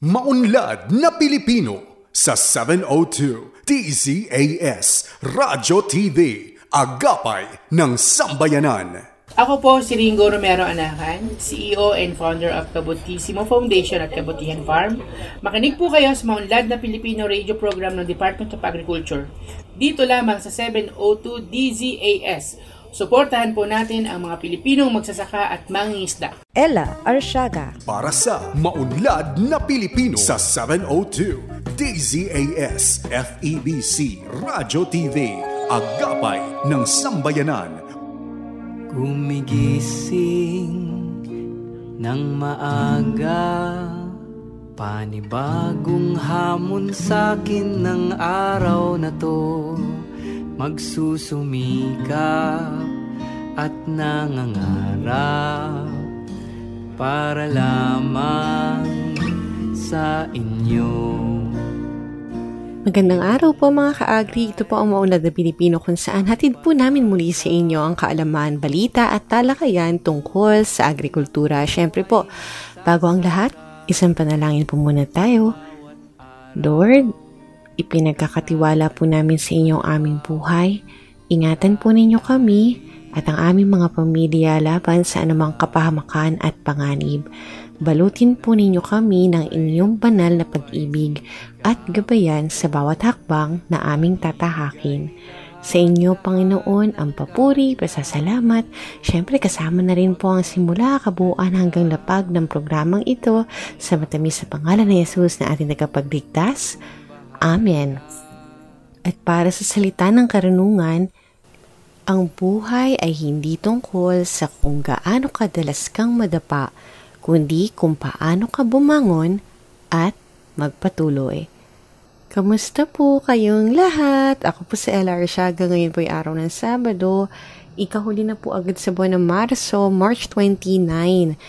Maunlad na Pilipino sa 702 DZAS Radyo TV, Agapay ng Sambayanan. Ako po si Ringo Romero Anahan, CEO and founder of Kabutissimo Foundation at Kabutihan Farm. Makinig po kayo sa Maunlad na Pilipino radio program ng Department of Agriculture. Dito lamang sa 702 DZAS. Suportahan po natin ang mga Pilipinong magsasaka at mangingisda. Ella Arsiaga. Para sa Maunlad na Pilipino sa 702 DZAS FEBC Radyo TV, Agapay ng Sambayanan. Gumigising ng maaga, panibagong hamon sa'kin ng araw na to. Magsusumikap at nangangarap para lamang sa inyo. Magandang araw po mga ka-agri. Ito po ang Maunlad na Pilipino kung saan hatid po namin muli sa inyo ang kaalaman, balita at talakayan tungkol sa agrikultura. Siyempre po, bago ang lahat, isang panalangin po muna tayo. Lord, ipinagkakatiwala po namin sa inyo ang aming buhay. Ingatan po ninyo kami at ang aming mga pamilya laban sa anumang kapahamakan at panganib. Balutin po ninyo kami ng inyong banal na pag-ibig at gabayan sa bawat hakbang na aming tatahakin. Sa inyo, Panginoon, ang papuri, pasasalamat. Siyempre, kasama na rin po ang simula, kabuuan hanggang lapag ng programang ito sa matamis na pangalan ni Jesus na ating tagapagligtas. Amen. At para sa salita ng karunungan, ang buhay ay hindi tungkol sa kung gaano kadalas kang madapa, kundi kung paano ka bumangon at magpatuloy. Kamusta po kayong lahat? Ako po si Ella Arsiaga. Ngayon po ay araw ng Sabado. Ikahuli na po agad sa buwan ng Marso, March 29,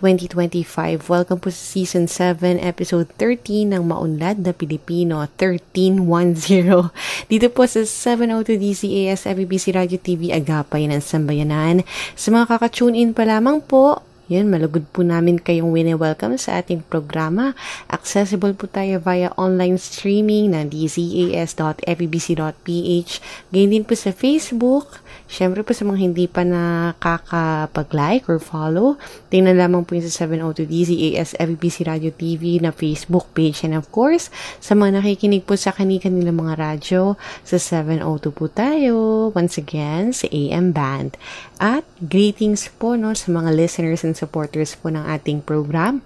2025. Welcome po sa Season 7, Episode 13 ng Maunlad na Pilipino, 1310. Dito po sa 702 DZAS FEBC Radio TV, Agapay ng Sambayanan. Sa mga kaka-tune in pa lamang po, yan, malugod po namin kayong welcome sa ating programa. Accessible po tayo via online streaming ng dzas.febc.ph. Ganyan din po sa Facebook. Siyempre po sa mga hindi pa nakakapag-like or follow, tingnan lamang po yung sa 702 DZAS FEBC Radio TV na Facebook page. And of course, sa mga nakikinig po sa kanilang mga radyo, sa 702 po tayo. Once again, sa AM Band. At greetings po no, sa mga listeners and supporters po ng ating program.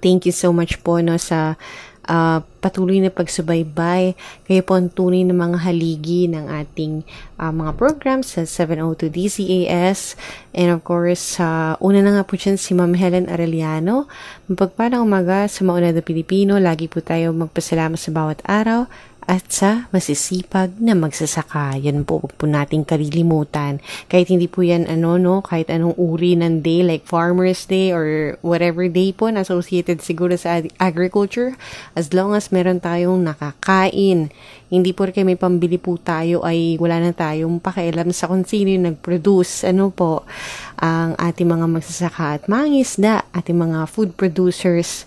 Thank you so much po no, sa patuloy na pagsubaybay. Kayo po ang tunay na mga haligi ng ating mga programs sa 702 DZAS. And of course, una na nga po dyan si Ma'am Helen Arellano. Mapagpalang umaga sa Maunlad na Pilipino. Lagi po tayo magpasalamat sa bawat araw at sa masisipag na magsasaka. Yan po, huwag po nating kalilimutan. Kahit hindi po yan kahit anong uri ng day like Farmer's Day or whatever day po na associated siguro sa agriculture, as long as meron tayong nakakain, hindi po rin may pambili po tayo ay wala na tayong pakialam sa kung sino yung nag-produce. Ang ating mga magsasaka at mangingisda, ating mga food producers,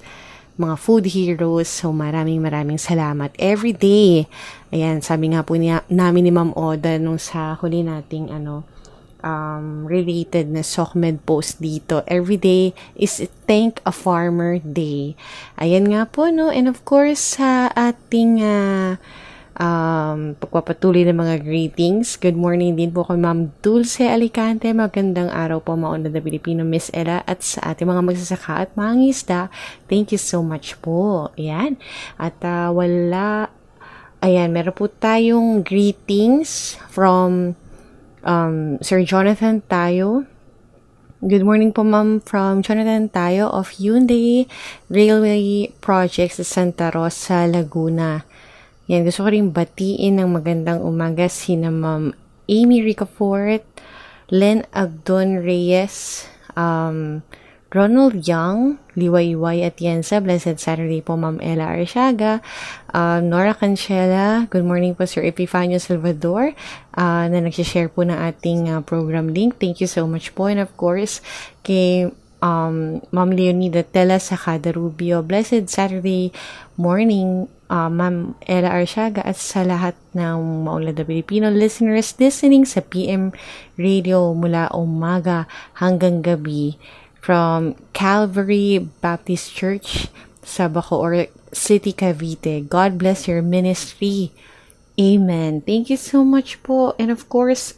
mga food heroes. So maraming salamat every day. Ayan, sabi nga po namin ni Ma'am Oda nung sa huli nating related na SOCMED post dito. Every day is Thank a Farmer Day. Ayan nga po no. And of course sa ating pagpapatuloy ng mga greetings. Good morning din po kay Ma'am Dulce Alicante. Magandang araw po Maunlad na Pilipino, Miss Ella, at sa ating mga magsasaka at mangingisda. Thank you so much po. Ayan. At meron po tayong greetings from Sir Jonathan Tayo. Good morning po ma'am, from Jonathan Tayo of Hyundai Railway Projects sa Santa Rosa, Laguna. Yan, gusto ko rin batiin ng magandang umaga sina Ma'am Amy Ricafort, Len Agdon Reyes, Ronald Young, Liwayway at Yensa. Blessed Saturday po Ma'am Ella Arsiaga, Nora Cancela. Good morning po Sir Epifanio Salvador na nagsishare po ng ating program link. Thank you so much po. And of course, kay Ma'am Leonida Tela Sacada Rubio. Blessed Saturday morning, Ma'am Ella Arsiaga, at sa lahat ng Maunlad na Pilipino listeners listening sa PM Radio mula umaga hanggang gabi from Calvary Baptist Church sa Bacoor City, Cavite. God bless your ministry. Amen. Thank you so much po. And of course,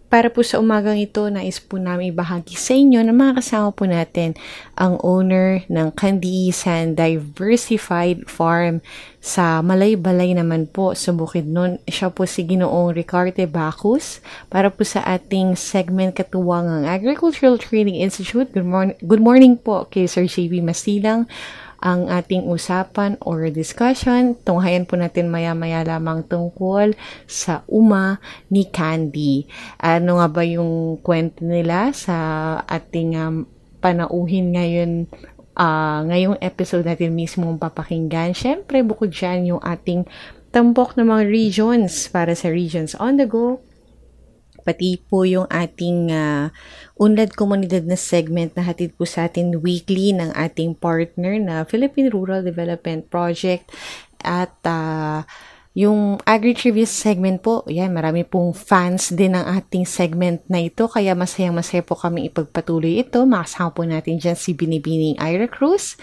para po sa umagang ito, nais po namin ibahagi sa inyo na makakasama po natin ang owner ng Kandiisan Diversified Farm sa Malay-Balay naman po sa Bukidnon. Siya po si Ginoong Ricarte Bacus para po sa ating segment katuwangang Agricultural Training Institute. Good morning po kay Sir JB Masilang. Ang ating usapan or discussion, tunghayan po natin maya-maya lamang tungkol sa uma ni Candy. Ano nga ba yung kwento nila sa ating panauhin ngayon, ngayong episode natin mismo papakinggan. Siyempre, bukod dyan yung ating tampok ng mga regions para sa Regions on the Go. Pati po yung ating unlad komunidad na segment na hatid po sa atin weekly ng ating partner na Philippine Rural Development Project. At yung Agri-Trivia segment po, yan, marami pong fans din ng ating segment na ito. Kaya masayang-masaya po kami ipagpatuloy ito. Makasama po natin dyan si Binibining Ira Cruz.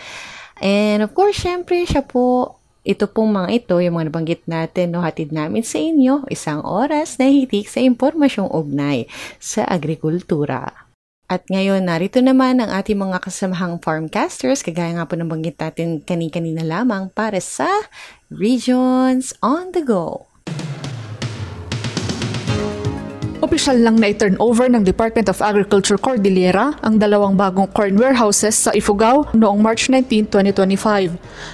And of course, syempre, siya po, ito pong mga ito, yung mga nabanggit natin, no, hatid namin sa inyo, isang oras na hitik sa impormasyong ugnay sa agrikultura. At ngayon, narito naman ang ating mga kasamahang farmcasters, kagaya nga po nabanggit natin kanina lamang para sa Regions on the Go. Opisyal lang na i-turn over ng Department of Agriculture Cordillera ang 2 bagong corn warehouses sa Ifugao noong March 19, 2025.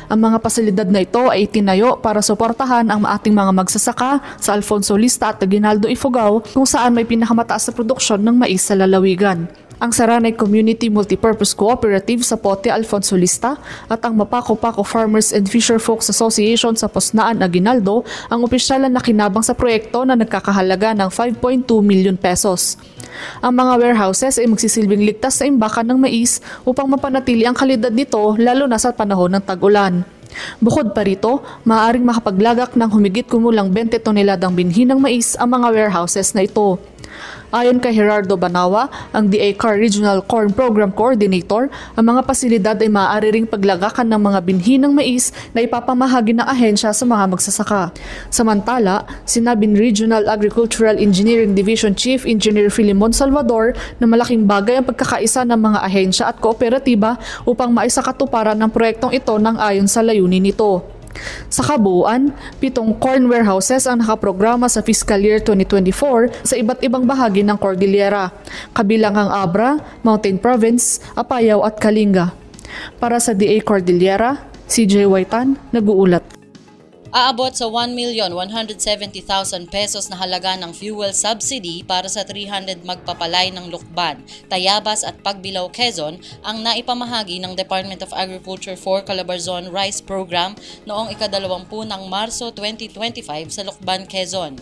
Ang mga pasilidad na ito ay itinayo para suportahan ang ating mga magsasaka sa Alfonso Lista at Aguinaldo, Ifugao, kung saan may pinakamataas na produksyon ng mais sa lalawigan. Ang Saranay Community Multipurpose Cooperative sa Pote, Alfonso Lista at ang Mapaco-Paco Farmers and Fisherfolks Association sa Posnaan, Aguinaldo ang opisyal na nakinabang sa proyekto na nagkakahalaga ng 5.2 milyon pesos. Ang mga warehouses ay magsisilbing ligtas sa imbakan ng mais upang mapanatili ang kalidad nito lalo na sa panahon ng tag-ulan. Bukod pa rito, maaaring makapaglagak ng humigit kumulang 20 toneladang binhi ng mais ang mga warehouses na ito. Ayon kay Gerardo Banawa, ang DA-CAR Regional Corn Program Coordinator, ang mga pasilidad ay maaari ring paglagakan ng mga binhi ng mais na ipapamahagi ng ahensya sa mga magsasaka. Samantala, sinabi ni Regional Agricultural Engineering Division Chief Engineer Filimon Salvador na malaking bagay ang pagkakaisa ng mga ahensya at kooperatiba upang maisakatuparan ng proyektong ito ng ayon sa layunin nito. Sa kabuuan, 7 corn warehouses ang nakaprograma sa fiscal year 2024 sa iba't ibang bahagi ng Cordillera, kabilang ang Abra, Mountain Province, Apayao at Kalinga. Para sa DA Cordillera, CJ Waitan, nag-uulat. Aabot sa 1,170,000 pesos na halaga ng fuel subsidy para sa 300 magpapalay ng Lukban, Tayabas at Pagbilao, Quezon ang naipamahagi ng Department of Agriculture for Calabarzon Rice Program noong ika-20 ng Marso 2025 sa Lukban, Quezon.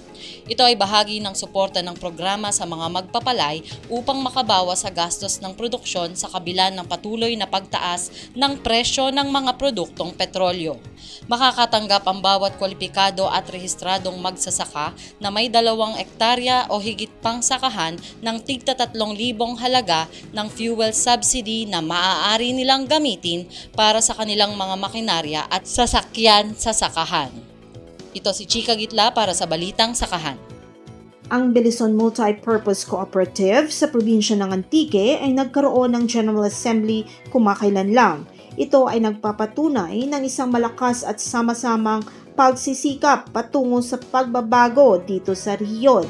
Ito ay bahagi ng suporta ng programa sa mga magpapalay upang makabawas sa gastos ng produksyon sa kabila ng patuloy na pagtaas ng presyo ng mga produktong petrolyo. Makakatanggap ang bawat kwalipikado at rehistradong magsasaka na may 2 ektarya o higit pang sakahan ng tigta 3,000 halaga ng fuel subsidy na maaari nilang gamitin para sa kanilang mga makinarya at sasakyan sa sakahan. Ito si Chika Gitla para sa Balitang Sakahan. Ang Belison Multi-Purpose Cooperative sa probinsya ng Antique ay nagkaroon ng General Assembly kumakailan lang. Ito ay nagpapatunay ng isang malakas at sama-samang pagsisikap patungo sa pagbabago dito sa rehiyon.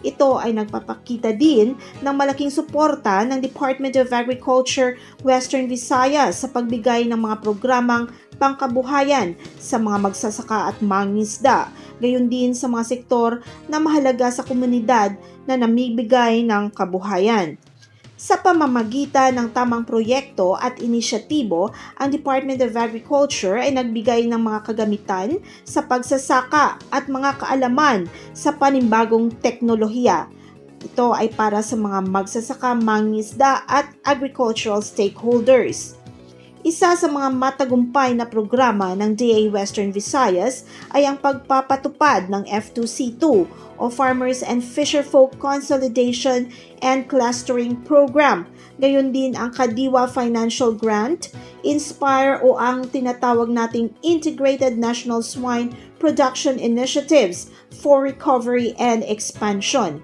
Ito ay nagpapakita din ng malaking suporta ng Department of Agriculture Western Visayas sa pagbigay ng mga programang pangkabuhayan sa mga magsasaka at mangingisda, gayon din sa mga sektor na mahalaga sa komunidad na namibigay ng kabuhayan. Sa pamamagitan ng tamang proyekto at inisyatibo, ang Department of Agriculture ay nagbigay ng mga kagamitan sa pagsasaka at mga kaalaman sa panimbagong teknolohiya. Ito ay para sa mga magsasaka, mangingisda at agricultural stakeholders. Isa sa mga matagumpay na programa ng DA Western Visayas ay ang pagpapatupad ng F2C2 o Farmers and Fisherfolk Consolidation and Clustering Program. Gayon din ang Kadiwa Financial Grant, Inspire o ang tinatawag nating Integrated National Swine Production Initiatives for Recovery and Expansion.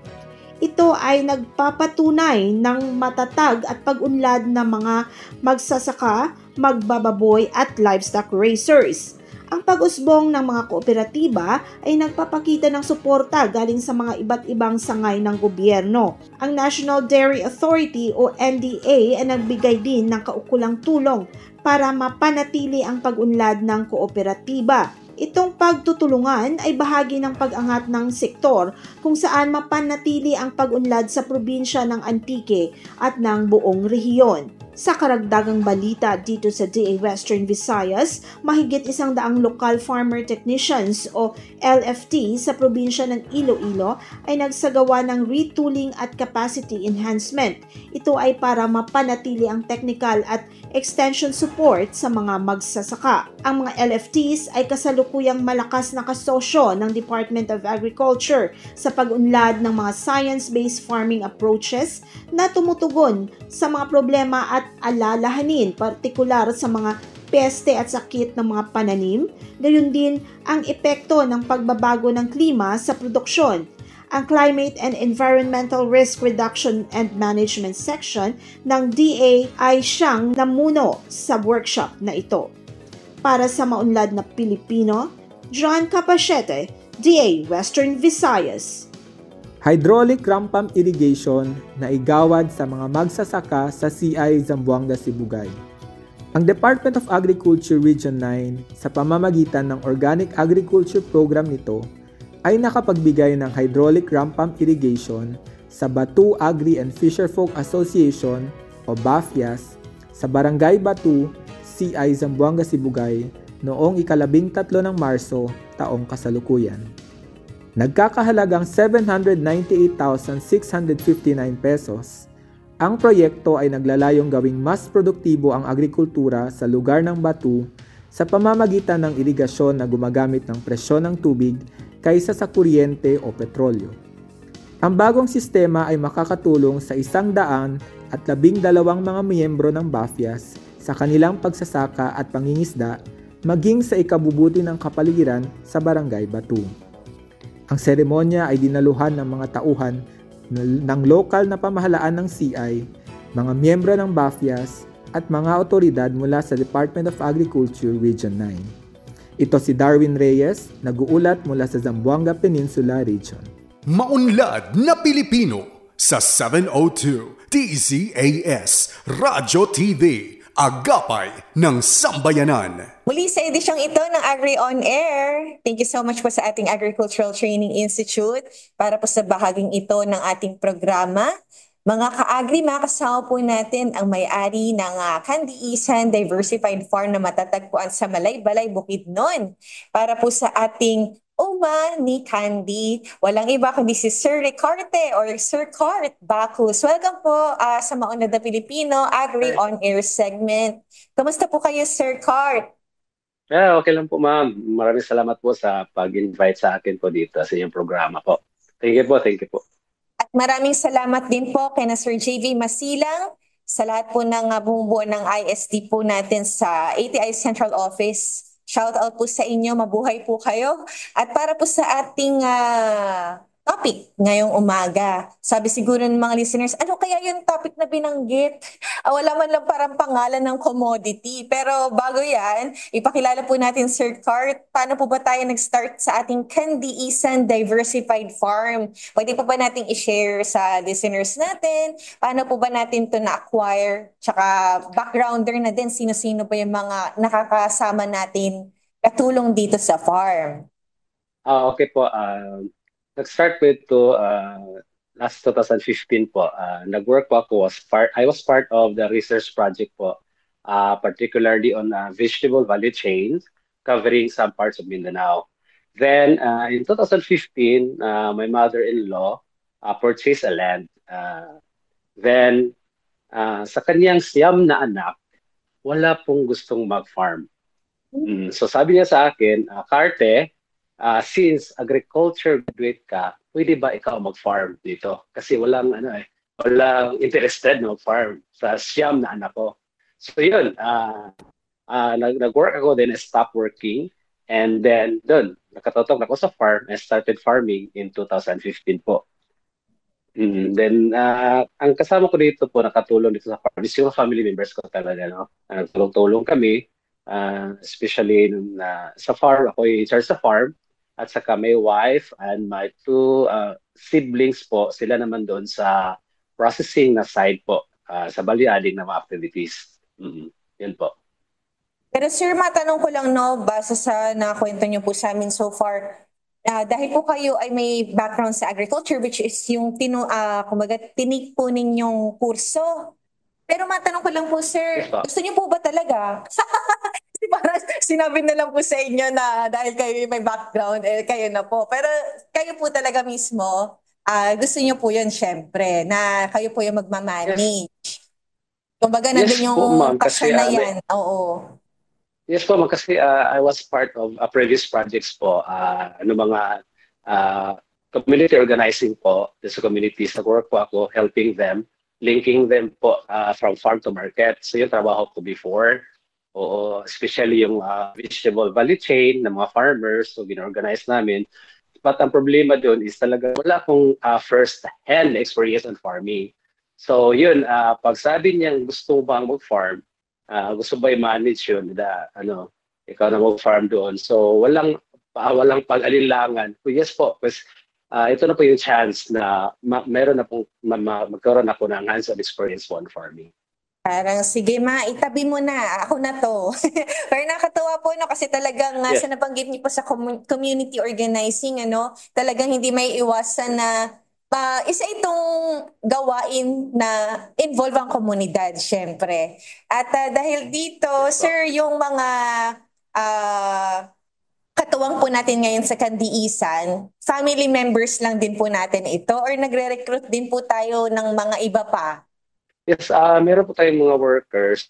Ito ay nagpapatunay ng matatag at pag-unlad ng mga magsasaka, magbababoy at livestock raisers. Ang pag-usbong ng mga kooperatiba ay nagpapakita ng suporta galing sa mga iba't ibang sangay ng gobyerno. Ang National Dairy Authority o NDA ay nagbigay din ng kaukulang tulong para mapanatili ang pag-unlad ng kooperatiba. Itong pagtutulungan ay bahagi ng pag-angat ng sektor kung saan mapanatili ang pag-unlad sa probinsya ng Antique at ng buong rehiyon. Sa karagdagang balita dito sa DA Western Visayas, mahigit 100 local farmer technicians o LFT sa probinsya ng Iloilo ay nagsagawa ng retooling at capacity enhancement. Ito ay para mapanatili ang technical at extension support sa mga magsasaka. Ang mga LFTs ay kasalukuyang malakas na kasosyo ng Department of Agriculture sa pag-unlad ng mga science-based farming approaches na tumutugon sa mga problema at alalahanin, partikular sa mga peste at sakit ng mga pananim, gayon din ang epekto ng pagbabago ng klima sa produksyon. Ang Climate and Environmental Risk Reduction and Management section ng DA ay siyang namuno sa workshop na ito. Para sa Maunlad na Pilipino, John Capachete, DA Western Visayas. Hydraulic ramp pump irrigation na igawad sa mga magsasaka sa CI Zamboanga Sibugay. Ang Department of Agriculture Region 9 sa pamamagitan ng Organic Agriculture Program nito ay nakapagbigay ng hydraulic ramp pump irrigation sa Batu Agri and Fisherfolk Association o BAFIAS sa Barangay Batu, CI Zamboanga Sibugay noong 13 ng Marso taong kasalukuyan. Nagkakahalagang 798,659 pesos. Ang proyekto ay naglalayong gawing mas produktibo ang agrikultura sa lugar ng Batu sa pamamagitan ng irigasyon na gumagamit ng presyon ng tubig kaysa sa kuryente o petrolyo. Ang bagong sistema ay makakatulong sa 112 mga miyembro ng BAFIAS sa kanilang pagsasaka at pangingisda maging sa ikabubuti ng kapaligiran sa Barangay Batu. Ang seremonya ay dinaluhan ng mga tauhan ng lokal na pamahalaan ng CI, mga miyembro ng BAFIAS at mga otoridad mula sa Department of Agriculture Region 9. Ito si Darwin Reyes, nag-uulat mula sa Zamboanga Peninsula Region. Maunlad na Pilipino sa 702 DZAS Radyo TV, Agapay ng Sambayanan. Muli sa edisyong ito ng Agri On Air, thank you so much po sa ating Agricultural Training Institute para po sa bahaging ito ng ating programa. Mga ka-agri, makasama po natin ang may-ari ng Candiisan Diversified Farm na matatagpuan sa Malaybalay, Bukidnon. Para po sa ating Uma ni Candy, walang iba kundi si Sir Ricarte or Sir Cart Bacus. Welcome po sa Maunlad na Pilipino Agri On Air segment. Kamusta po kayo, Sir Cart? Okay lang po, ma'am. Maraming salamat po sa pag-invite sa akin po dito sa inyong programa po. Thank you po. At maraming salamat din po kay na Sir JV Masilang sa lahat po ng bumubuo ng ISD po natin sa ATI Central Office. Shout out po sa inyo, mabuhay po kayo. At para po sa ating topic ngayong umaga, sabi siguro ng mga listeners, ano kaya yung topic na binanggit? Wala man lang parang pangalan ng commodity. Pero bago yan, ipakilala po natin, Sir Cart, paano po ba tayo nag-start sa ating Candiisan Diversified Farm? Pwede po ba natin i-share sa listeners natin? Paano po ba natin to na-acquire? Tsaka backgrounder na din, sino-sino pa yung mga nakakasama natin katulong dito sa farm? Okay po. Nag-start po ito last 2015 po. Nag-work po ako. I was part of the research project po, particularly on vegetable value chain, covering some parts of Mindanao. Then, in 2015, my mother-in-law purchase a land. Then, sa kanyang siyam na anak, wala pong gustong mag-farm. So sabi niya sa akin, Carte, since agriculture graduate ka, pwede ba ikaw mag-farm dito? Kasi walang interested na mag-farm sa siyam na anak ko. So yun, nag-work ako, then I stopped working. And then doon, nakatotok ako sa farm. I started farming in 2015 po. Then, ang kasama ko dito po, nakatulong dito sa farm, is yung family members ko talaga, no? Nagtulong-tulong kami, especially sa farm, ako in charge sa farm, at saka may wife and my two siblings po, sila naman doon sa processing na side po, sa value-adding na mga activities. Yun po. Pero sir, matanong ko lang no, base sa nakwento niyo po sa amin so far, dahil po kayo ay may background sa agriculture, which is yung kumbaga, tinik po ninyong kurso. Pero matanong ko lang po sir, gusto niyo po ba talaga? Kasi parang sinabi na lang po sa inyo na dahil kayo may background, kayo na po. Pero kayo po talaga mismo, gusto niyo po yun syempre, na kayo po yung magmamanage. Kumbaga, nandun yung kasanayan. Oo. Yes po, kasi I was part of previous projects po, mga community organizing po sa communities. Nag-work po ako helping them, linking them po from farm to market. So yung trabaho ko before, especially yung vegetable value chain ng mga farmers, so ginorganize namin. But ang problema doon is talaga wala akong first-hand experience on farming. So yun, pag sabi niyang gusto bang mag-farm, gusto ba i-manage yun ikaw na mag-farm doon. So walang pag-alinlangan. Yes po, because ito na po yung chance na meron na pong magkaroon ako ng hands-on experience on farming. Parang sige itabi mo na, ako na to. Pero nakatuwa po kasi talagang sa nabanggit niyo po sa community organizing, talagang hindi may iwasan na isa itong gawain na involve ang komunidad, syempre. At dahil dito, sir, yung mga katuwang po natin ngayon sa Kandiisan, family members lang din po natin ito or nagre-recruit din po tayo ng mga iba pa? Yes, meron po tayong mga workers,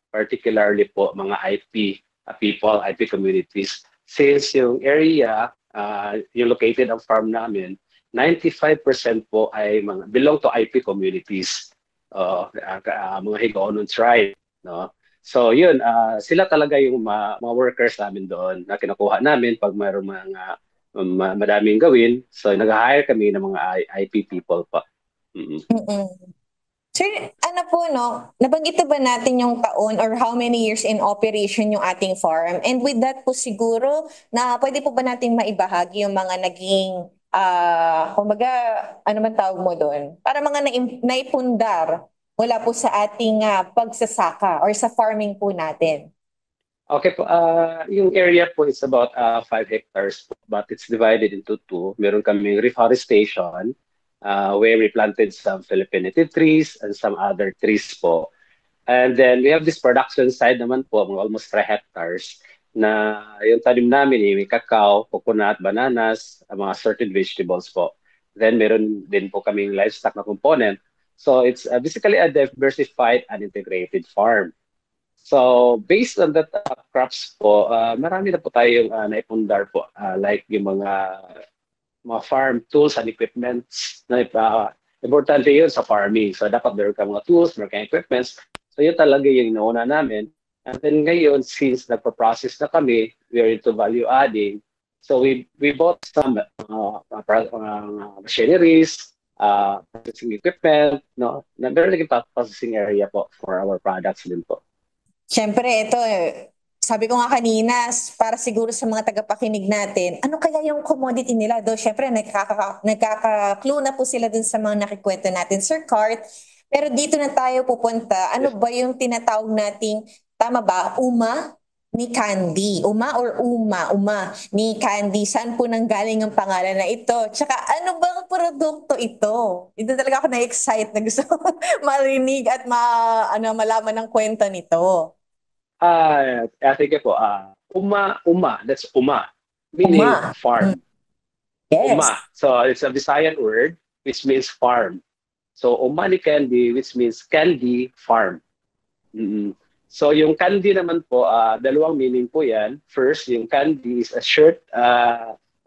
particularly po mga IP people, IP communities. Since yung area, yung located ang farm namin, 95% po ay belong to IP communities, mga Higaonon tribe, no? So yun, sila talaga yung mga workers namin doon na kinukuha namin pag mayroong mga madaming gawin. So nag-hire kami ng mga IP people pa. Sir, nabanggit na ba natin yung taon or how many years in operation yung ating farm? And with that po siguro, na pwede po ba natin maibahagi yung mga naging kumbaga, ano man tawag mo doon? Para mga naipundar mula po sa ating pagsasaka or sa farming po natin. Okay po, yung area po is about 5 hectares po, but it's divided into two. Meron kaming reforestation where we planted some Philippine native trees and some other trees po. And then we have this production side naman po, almost 3 hectares. Na yung tanim namin, may cacao, coconut, bananas, mga certain vegetables po. Then meron din po kaming livestock na component. So it's basically a diversified and integrated farm. So based on that crops po, marami na po tayong naipundar po. Like yung mga farm tools and equipments na importante yun sa farming. So dapat meron ka mga tools, meron ka equipments. So yun talaga yung inauna namin. And then ngayon, since nagpa-process na kami, we are into value adding. So we bought some machineries, processing equipment, no? Meron naging processing area po for our products din po. Siyempre, ito sabi ko nga kanina, para siguro sa mga tagapakinig natin, ano kaya yung commodity nila? Do siyempre, nagkaka-clue na po sila dun sa mga nakikwento natin, Sir Cart. Pero dito na tayo pupunta. Ano ba yung tinatawag nating tama ba? Uma ni Candy. Uma or Uma ni Candy. Saan po nanggaling ang pangalan na ito? Tsaka ano bang produkto ito? Ito talaga ako na-excite na gusto marinig at malaman ng kwento nito. Sige po. Uma. That's Uma. Meaning farm. Yes. Uma. So it's a Visayan word. which means farm. So Omani candy, which means candy farm. So yung candy naman po, dalawang meaning po yan. First, yung candy is a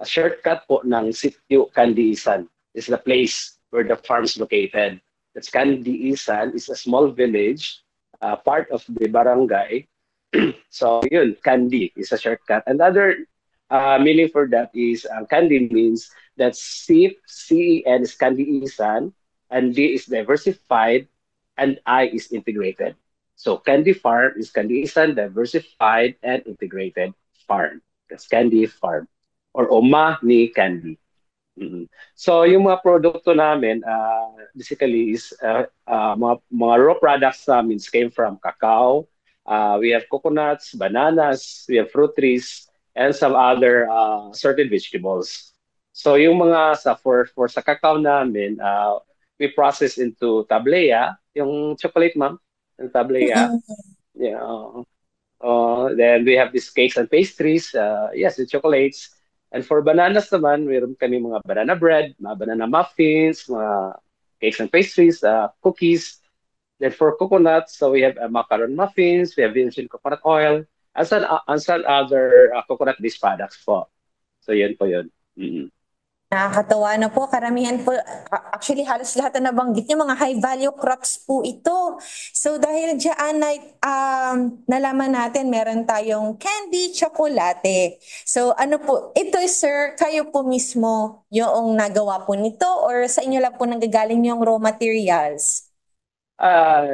shortcut po ng Sitio Candiisan. It's the place where the farm is located. That's Candiisan is a small village, part of the barangay. So yun, candy is a shortcut. And other meaning for that is candy means that C-E-N is Candiisan, and D is diversified, and I is integrated. So candy farm is Candiisan, diversified, and integrated farm. That's candy farm. Or Omani candy. So yung mga produkto namin, basically is mga raw products namin came from cacao. We have coconuts, bananas, we have fruit trees, and some other assorted vegetables. So yung mga for sa cacao namin, we process into tablea, yung chocolate, ma'am, yung tablea. Then we have these cakes and pastries, yes, the chocolates. And for bananas naman, meron kami mga banana bread, mga banana muffins, mga cakes and pastries, cookies. Then for coconuts, so we have macaron muffins, we have virgin coconut oil, and some other coconut-based products po. So yun po yun. Nakakatawa na po, karamihan po, actually halos lahat na nabanggit niyo, mga high-value crops po ito. So dahil dyan nalaman natin, meron tayong candy, tsokolate. So ano po, ito sir, kayo po mismo yung nagawa po nito or sa inyo lang po nanggagaling yung raw materials?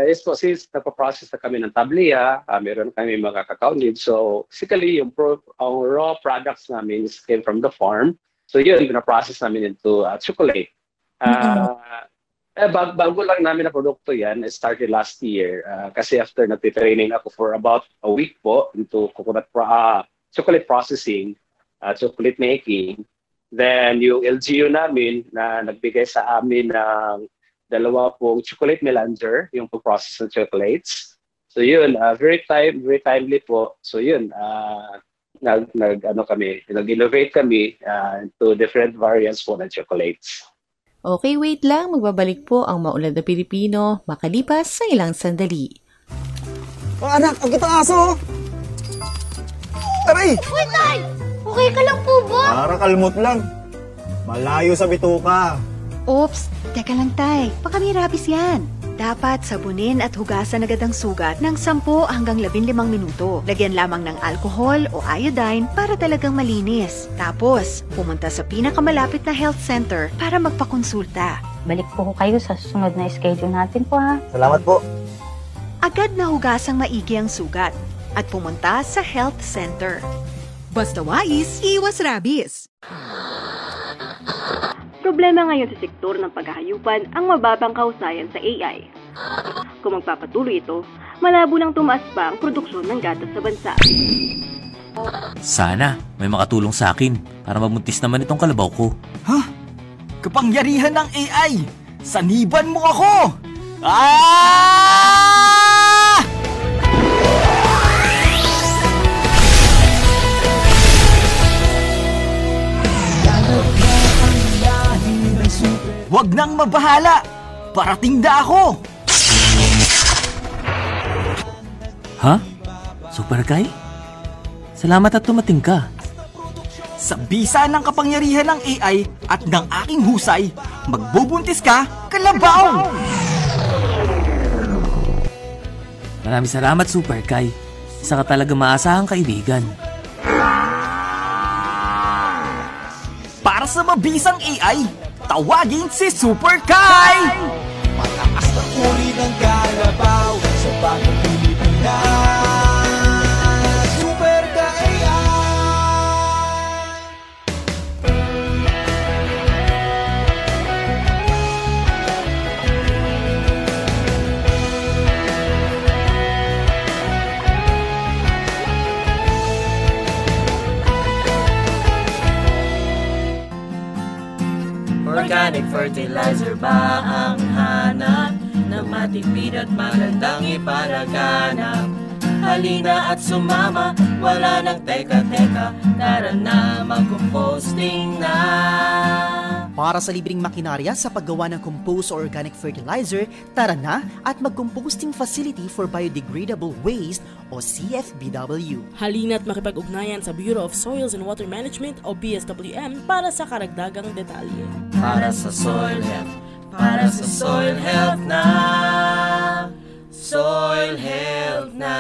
Yes po, since napaprocess na kami ng tablea, meron kami mga cacao nibs. So basically, yung raw products namin came from the farm. So yun, pinaprocess namin into chocolate. Bago lang namin na produkto yan, it started last year. Kasi after nagtitraining ako for about a week po into chocolate processing, chocolate making. Then yung LGU namin na nagbigay sa amin ng 2 chocolate melanger, yung process ng chocolates. So yun, very timely po. So yun, nag-innovate kami into different variants po ng chocolates. Okay, wait lang. Magbabalik po ang Maunlad na Pilipino makalipas sa ilang sandali. Oh, anak, ang kitang aso! Aray! Uy, tay! Okay ka lang po ba? Para kalmot lang. Malayo sa bituka. Oops, teka lang tay. Baka may rabies yan. Dapat sabunin at hugasan agad ang sugat ng 10 hanggang 15 minuto. Lagyan lamang ng alcohol o iodine para talagang malinis. Tapos, pumunta sa pinakamalapit na health center para magpakonsulta. Balik po kayo sa susunod na schedule natin po ha. Salamat po. Agad na hugasang maigi ang sugat at pumunta sa health center. Basta wais, iwas rabies. Problema ngayon sa sektor ng paghahayupan ang mababang kausayan sa AI. Kung magpapatuloy ito, malabo nang tumaas pa ang produksyon ng gatas sa bansa. Sana may makatulong sa akin para mabuntis naman itong kalabaw ko. Ha? Kapangyarihan ng AI! Saniban mo ako! Huwag nang mabahala! Parating na ako! Ha? Super Kai? Salamat at tumating ka. Sa bisa ng kapangyarihan ng AI at ng aking husay, magbubuntis ka, kalabaw! Maraming salamat, Super Kai. Isa ka talaga maasahang kaibigan. Para sa mabisang AI, tawagin si Super Kai! Malakas na uri ng kalabaw sa bagong Pilipinas. Super Kai! Organic fertilizer ba ang hanap na matipid at magandang ipalaganap? Halina at sumama, wala nang teka-teka, tara na mag-composting na. Para sa libreng makinarya sa paggawa ng compost or organic fertilizer, tara na at mag-composting facility for biodegradable waste o CFBW. Halina't makipag-ugnayan sa Bureau of Soils and Water Management o BSWM para sa karagdagang detalye. Para sa soil health, para sa soil health na, soil health na.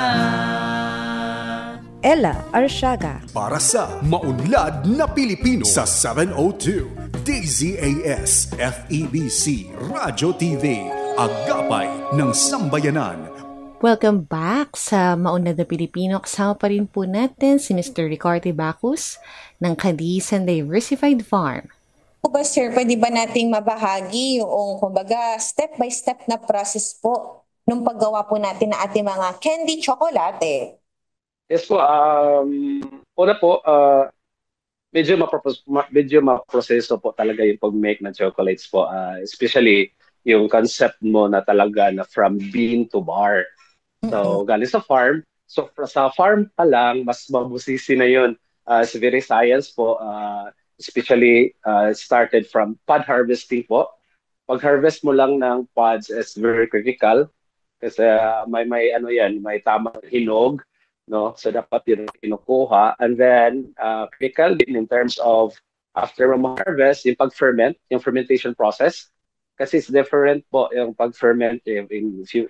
Ella Arsiaga. Para sa maunlad na Pilipino sa 702 DZAS FEBC Radyo TV, Agapay ng Sambayanan. Welcome back sa Maunlad na Pilipino. Kasama pa rin po natin si Mr. Ricardo Bacus ng Cadiz and Diversified Farm. Ba, sir, pwede ba nating mabahagi yung kumbaga step-by-step na process po nung paggawa po natin ng ating mga candy chocolate? Yes po, una po, medyo maproseso po talaga yung pag-make ng chocolates po. Especially yung concept mo na talaga na from bean to bar. So, galing sa farm. So, sa farm pa lang, mas mabusisi na yun. It's very science po. Especially started from pod harvesting po. Pag-harvest mo lang ng pods is very critical. Kasi may tamang hinog. No, so dapat yun kinukuha, and then critical din in terms of after ma-harvest yung pag-ferment, yung fermentation process, kasi it's different po yung pag-ferment. If you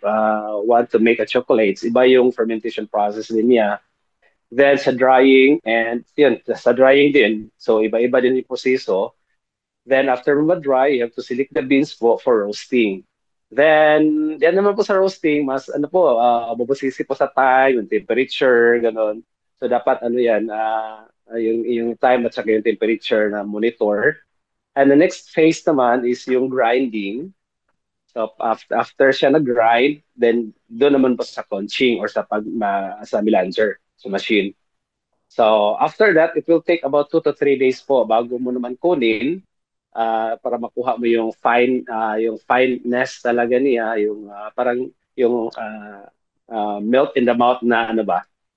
want to make a chocolates, iba yung fermentation process din niya. Then sa drying, and yun, sa drying din, so iba-iba din yung proseso. Then after ma-dry, you have to select the beans po for roasting. Then, yan naman po sa roasting, mas mabusisi po sa time, yung temperature, gano'n. So, dapat yung time at saka yung temperature na monitor. And the next phase naman is yung grinding. So, after siya nag-grind, then doon naman po sa conching or sa melanger, sa machine. So, after that, it will take about 2 to 3 days po bago mo naman kunin. Para makuha mo yung fineness talaga niya, yung parang yung melt in the mouth na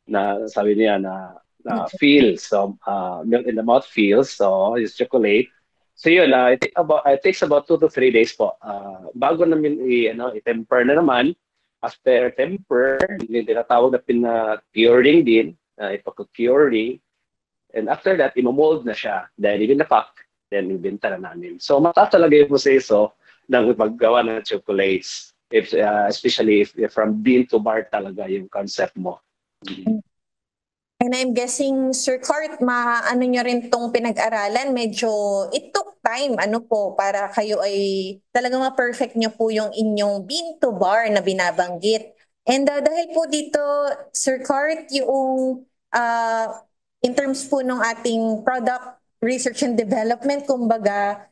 na sabi niya na feel. So melt in the mouth feels, so it's chocolate. So yun, it takes about 2 to 3 days po bago namin i-temper na naman. After temper, tinatawag na pina-curing din, ipa-curing, and after that imo-mold na siya, then ibinapak, then ibenta na namin. So mataas talaga yung proseso ng paggawa ng chocolates, especially if from bean to bar talaga yung concept mo. And I'm guessing, Sir Clark, nyo rin tong pinag-aralan, medyo it took time, para kayo ay talagang ma-perfect nyo po yung inyong bean to bar na binabanggit. And dahil po dito, Sir Clark, yung in terms po ng ating product research and development, kumbaga,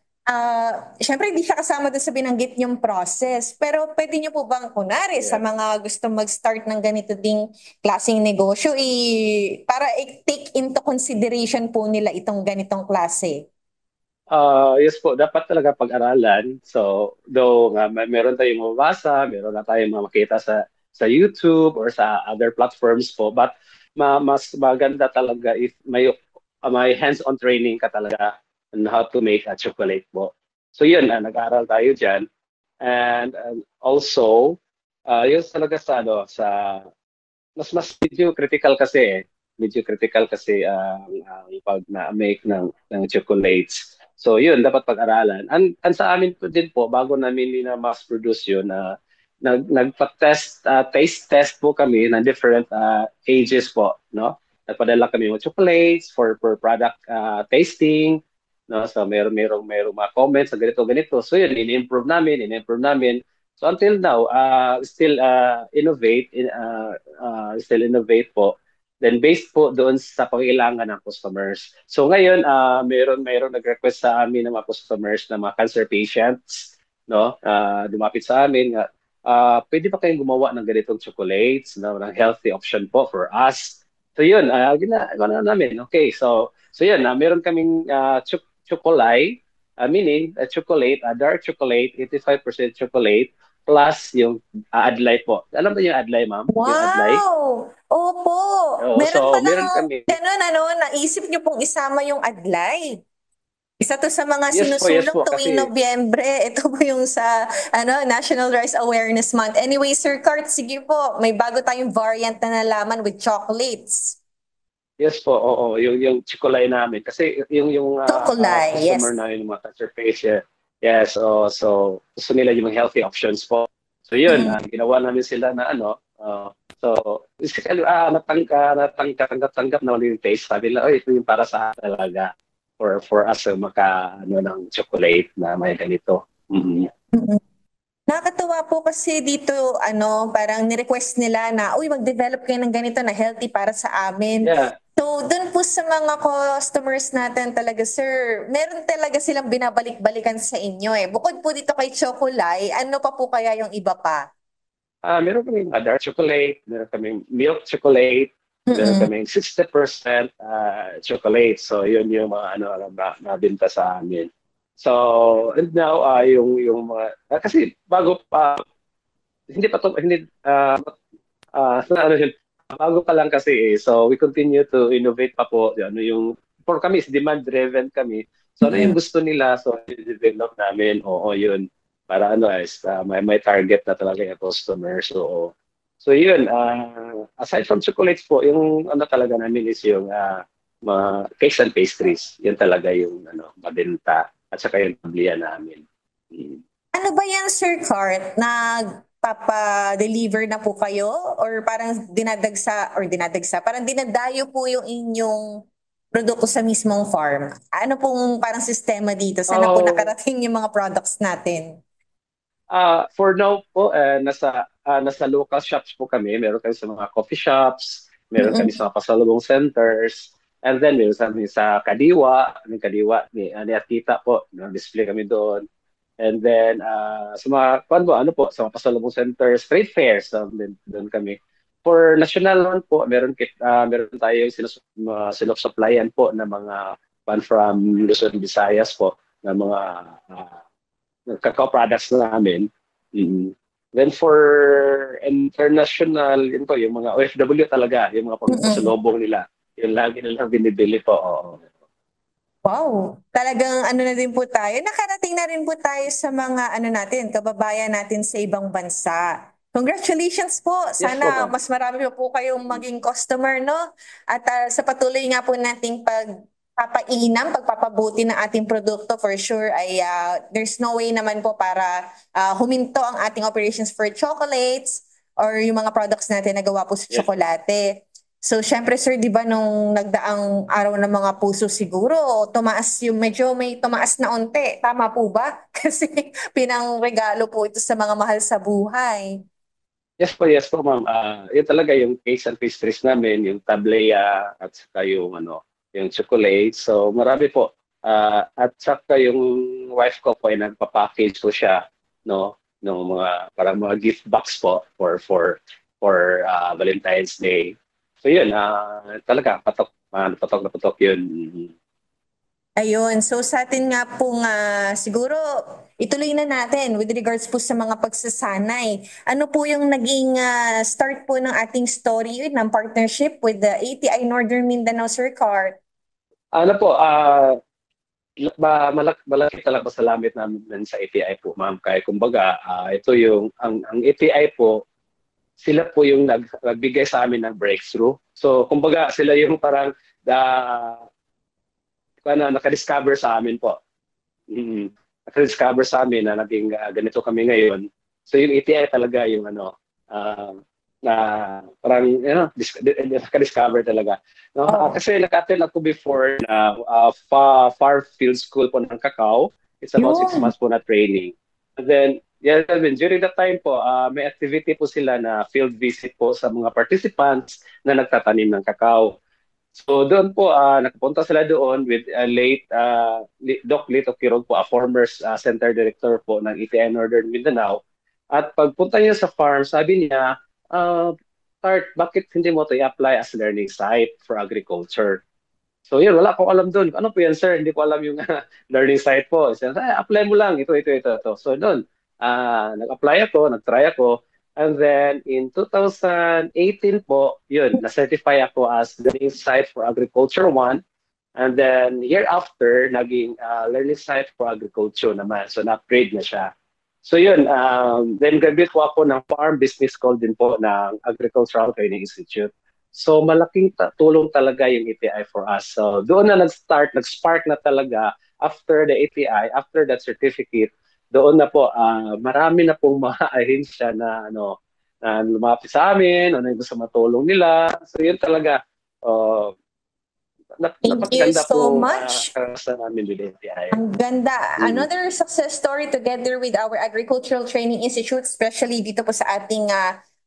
syempre hindi siya kasama doon sa binanggit yung process. Pero pwede niyo po bang, kunwari, sa mga gusto mag-start ng ganito ding klaseng negosyo, para i-take into consideration po nila itong ganitong klase? Yes po, dapat talaga pag-aralan. So, though meron tayong mabasa, meron na tayong makita sa YouTube or sa other platforms po, but mas maganda talaga if may hands-on training ka talaga on how to make a chocolate po. So yun, nag-aaral tayo dyan. And also, yun talaga sa mas medyo critical kasi ang pag-make ng chocolates. So yun, dapat pag-aralan. And sa amin po din po, bago namin mass produce yun, nagpa-test, taste test po kami ng different ages po, no? Nagpadala kami ng chocolates for product tasting, no? So merong mga comments sa ganito. So yun, in-improve namin. So until now, still innovate po. Then based po doon sa pangailangan ng customers. So ngayon, meron nag-request sa amin ng mga customers na mga cancer patients, no? Dumapit sa amin nga, pwede pa kayong gumawa ng ganitong chocolates, no? Ng healthy option po for us. So yun, ginagawa namin. Okay, so yun, meron kaming chocolate, meaning chocolate, dark chocolate, 85% chocolate, plus yung adlay po. Alam mo yung adlay, ma'am? Wow! Yung adlay? Opo! Oo, meron so, pa meron kami. Ganun, naisip niyo pong isama yung adlay. Isa to sa mga Yes po, sinusulong tuwing kasi Nobyembre. Ito po yung sa National Rice Awareness Month. Anyway, Sir Kurt, sige po, may bago tayong variant na nalaman with chocolates. yes po, oo, yung Chicolay namin kasi yung Chocolate, yes. customer namin, yung mga cancer patient. Yes, so gusto nila yung healthy options po. So yun, ginawa namin sila na so basically natanggap na yung taste. Sabi nila, ito yung para sa akin talaga for us ng chocolate na may ganito. Nakakatuwa po kasi dito, parang ni-request nila na, mag-develop kayo ng ganito na healthy para sa amin. Yeah. So, dun po sa mga customers natin talaga, sir, meron talaga silang binabalik-balikan sa inyo eh. Bukod po dito kay Chocolay, ano pa po kaya yung iba pa? Meron kaming dark chocolate, meron kaming milk chocolate, meron kaming 60% chocolate. So, yun yung mga mabinta sa amin. So, and now, yung mga, kasi bago pa, bago pa lang kasi so we continue to innovate pa po. For kami, is demand-driven kami. So, ano yung gusto nila, so, i-develop namin, yun. Para may target na talaga yung customer. So yun, aside from chocolates po, yung talaga namin is yung mga cakes and pastries. Yun talaga yung mabenta at saka yung pablihan namin. Ano ba yan, Sir Cart? Nagpapa-deliver na po kayo? Or parang parang dinadayo po yung inyong produkto sa mismong farm? Ano pong parang sistema dito? Saan na po nakarating yung mga products natin? For now po, nasa local shops po kami. Meron kami sa mga coffee shops, meron kami sa mga pasalubong centers, and then meron kami sa Kadiwa, ni Atita po, display kami doon. And then sa mga sa mga pasalubong centers, trade fairs, doon kami. For national one po, meron tayo sinusupplyan po na mga from Luzon, Visayas po, na mga cacao products namin. Then for international, yun po, yung mga OFW talaga, yung mga pagpasalubong nila. Yung lagi nilang binibili po. Wow! Talagang na din po tayo. Nakarating na rin po tayo sa mga kababayan natin sa ibang bansa. Congratulations po. Sana mas marami po kayong maging customer, no? At sa patuloy nga po nating pagpapabuti ng ating produkto, for sure ay there's no way naman po para huminto ang ating operations for chocolates or yung mga products natin na gawa po sa tsokolate. So syempre sir, di ba nung nagdaang araw ng mga puso siguro, medyo may tumaas na onte. Tama po ba? Kasi pinangregalo po ito sa mga mahal sa buhay. Yes po ma'am. Yun talaga yung cakes and pastries namin, yung tablea at saka yung chocolate. So marami po. At saka yung wife ko po ay nagpa-package po siya ng mga parang mga gift box po for Valentine's Day. So yun, talaga patok na patok yun. Ayun, so sa atin nga pong siguro ituloy na natin with regards po sa mga pagsasanay. Ano po yung naging start po ng ating story ng partnership with the ATI Northern Mindanao, Sir Cart? Malaki talaga salamat namin sa ATI po, ma'am. Kaya kumbaga, ito yung, ang ATI po, sila po yung nagbigay sa amin ng breakthrough. So, kumbaga, sila yung parang nakadiscover sa amin po. Nakadiscover sa amin na naging ganito kami ngayon. So, yung ATI talaga yung na parang nakadiscover talaga. Kasi nag-attend ako before na far field school po ng cacao. It's about 6 months po na training. And then, during that time po, may activity po sila na field visit po sa mga participants na nagtatanim ng cacao. So doon po, nakapunta sila doon with Doc Lito Quirog po, a former center director po ng ATI Northern Mindanao. At pagpunta niya sa farm, sabi niya, Tart, bakit hindi mo ito i-apply as learning site for agriculture? So yun, wala akong alam doon. Ano po yan, sir? Hindi ko alam yung learning site po. So, apply mo lang. Ito. So doon, nag-apply ako, nag-try ako. And then in 2018 po, yun, na-certify ako as learning site for agriculture 1. And then year after, naging learning science for agriculture naman. So na-upgrade na siya. So yun, then graduate po ako ng farm business school din po ng Agricultural Training Institute. So malaking tulong talaga yung ATI for us. So doon na nag-spark na talaga after the ATI, after that certificate, doon na po, marami na pong mga ahensya na lumapit sa amin, yung gusto matulong nila. So yun talaga, Thank you so much. Namin with ATI. Ang ganda. Another success story together with our Agricultural Training Institute, especially dito po sa ating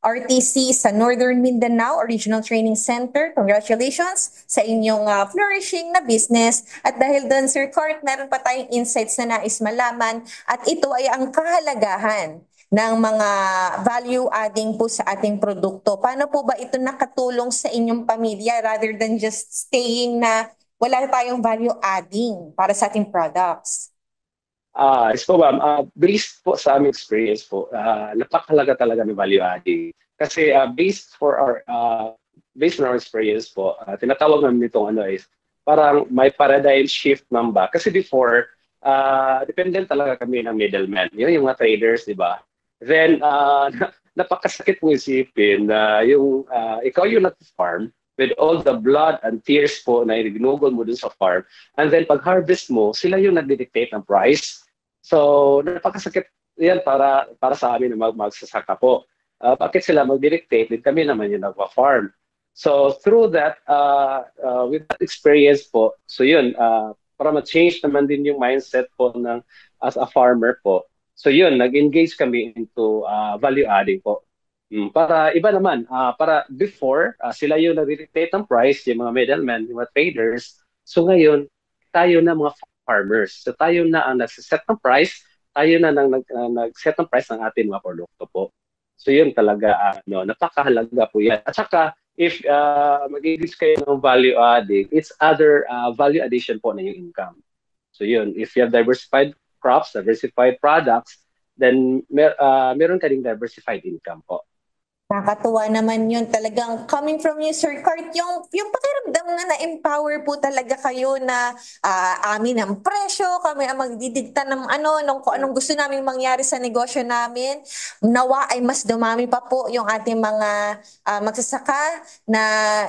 RTC sa Northern Mindanao Regional Training Center. Congratulations sa inyong flourishing na business. At dahil doon, Sir Court, meron pa tayong insights na nais malaman. At ito ay ang kahalagahan ng mga value-adding po sa ating produkto. Paano po ba ito nakatulong sa inyong pamilya rather than just staying na wala tayong value-adding para sa ating products? Yes po ma'am, based po sa aming experience po, napakalaga talaga ng value-adding. Kasi based on our experience po, tinatawag namin itong is parang may paradigm shift ba? Kasi before, dependent talaga kami ng middleman. Yun yung mga traders, di ba? Then, napakasakit mo isipin na ikaw yung nag-farm with all the blood and tears po na ginugol mo dun sa farm. And then, pag-harvest mo, sila yung nag-dictate ng price. So, napakasakit yan para sa amin na magsasaka po. Bakit sila mag-dictate? Din kami naman yung nag-farm. So, through that, with that experience po, so yun, para ma-change naman din yung mindset po as a farmer po. So yun, nag-engage kami into value-adding po. Para iba naman, para before, sila yung nag-dictate ng price, yung mga middlemen, yung mga traders. So ngayon, tayo na mga farmers. So tayo na ang nag-set ng price, tayo na nag-set ng price ng ating mga produkto po. So yun talaga, napakahalaga po yan. At saka, if mag-engage kayo ng value-adding, it's other value addition po na yung income. So yun, if you have diversified crops, diversified products, then meron ka ding diversified income po. Nakakatuwa naman yun. Talagang coming from you, Sir Cart, yung pakiramdam na na-empower po talaga kayo na amin ang presyo, kami ang magdidikta ng kung anong gusto namin mangyari sa negosyo namin. Nawa ay mas dumami pa po yung ating mga magsasaka na